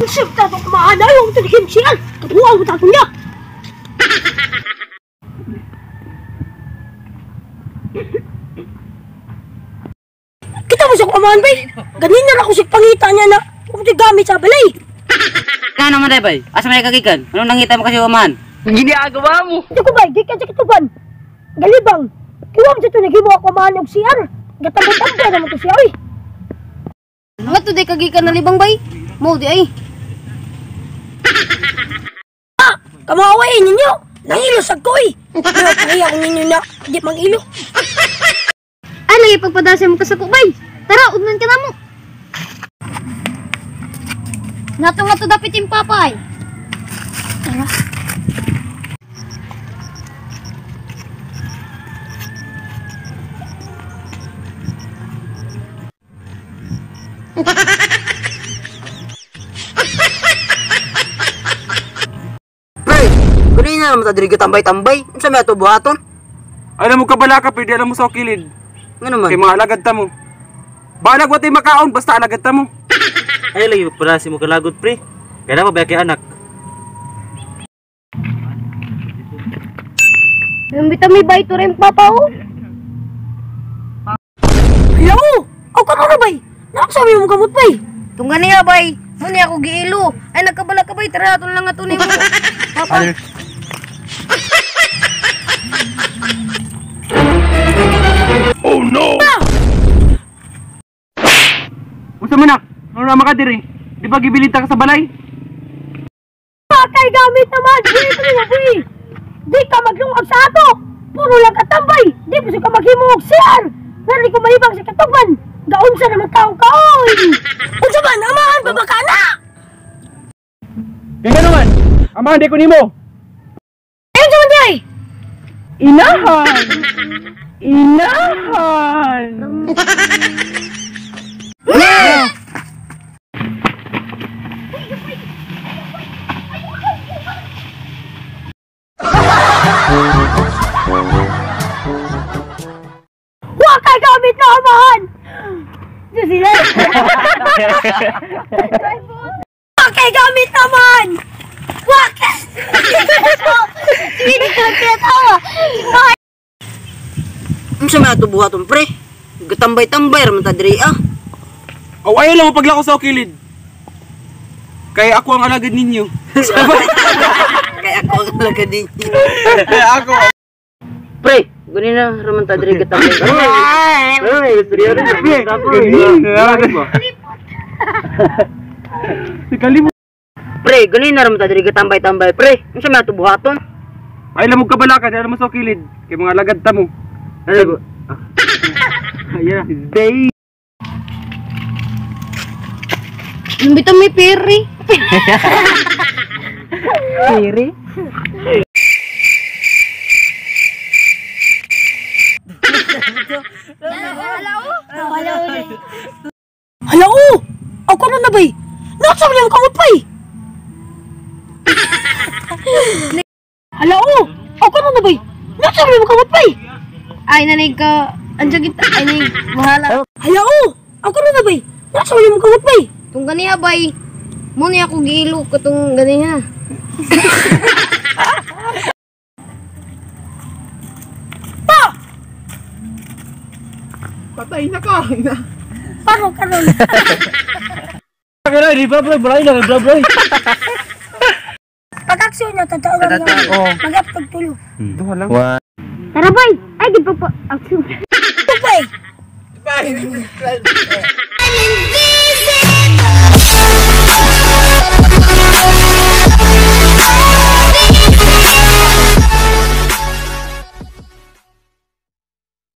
Isip na itong kumahanay yung tinigim siya. Kabuang mo tato niya. Kita mo siya kumahan, bay. Ganina na ako siya pangita niya na pumunti gamit sa balay. Kaya naman, bay. Asa may kagikan? Anong nangita mo kasi umahan? Ginagawa mo. Hindi ko, bay. Di ka siya kituban. Galibang. Kiwam siya ito nagimo ako kumahan yung siyar. Gatambay-tambay naman ito siya, oy. Nga to, di kagikan na libang, bay. Mo, di ay. Kamawain ninyo! Nangilo sa koy! Pero kaya kung ninyo na di mag-ilo. Ay, lagi pagpadasya mo kasako, bay. Tara, udnan ka na mo. Nga to dapit yung papay. Tara. Kunin na naman sa diri tambay-tambay. Ano sa may ato buhaton? Alam mo ka bala ka, pwede alam mo sa kilid. Nga naman. Kay mga alagad ta mo. Balag wati makaon, basta alagad ta mo. Ay lagi pala si mo kalagot pre. Kaya na mabaya kay anak. Yung may bay to rin, papa, oh. Hello! Ako ka na bay! Nakasabi mo kamot bay! Tunggan niya, bay. Muni ako giilo. Ay, nagkabala ka, bay. Tara, aton lang atunin mo. Papa. Oh no! Musta man na? Ano naman ka diri? Di ba gibilita ka sa balay? Pakay gamit naman! Dito mo bay! Di ka maglungag sa ato! Puro lang katambay! Di po siya ka maghimog siyar! Pero di ko malibang sa katuban! Gaunsa naman taong kaoy! Unsa man, amahan, babaka na! Kaya naman! Amahan di ko nimo! Ayun sa manday! Inahan! Inahan! Wakay gamit na amahan! Diyos sila! Wakay gamit naman! Wakay! Hindi ka nagkatawa! Ano sa may ato buhaton, pre? Gatambay-tambay raman ta diri, ah. Aw ayaw lang mo paglako sa kilid. Kaya ako ang alagad ninyo. Kaya ako ang talaga din. Kaya ako. Pre, gunin na raman ta diri gatambay. Ay, seryo na. Kalimut. Pre, gunin na raman ta diri gatambay-tambay, pre. Ano sa may ato buhaton? Ay lamog ka bala ka, di alam mo sa kilid. Kay mga alagad ta mo. Ano? Ayan. Day. Yung may peri. Piri? Hala o! Ako na na bay! Nakasabi niya mo kamot bay! Hala o! Ako na bay! Nakasabi niya mo kamot bay! Ay, nanig ka. Andiyan kita. Ay, nanig. Mahala. Hala o! Ako na bay! Nakasabi niya mo kamot bay! Tunggan niya, bay. Muni ako giilo. Katong ganiya. Pa! Patay na ka. Paano ka nun? Kaya di ba bro, bro. Pag-aksyon na, totoo lang yun. Mag-aptag tulo. Duha lang. Tara, bay. Ay, di pa pa. Ito bay! Bye. I'm in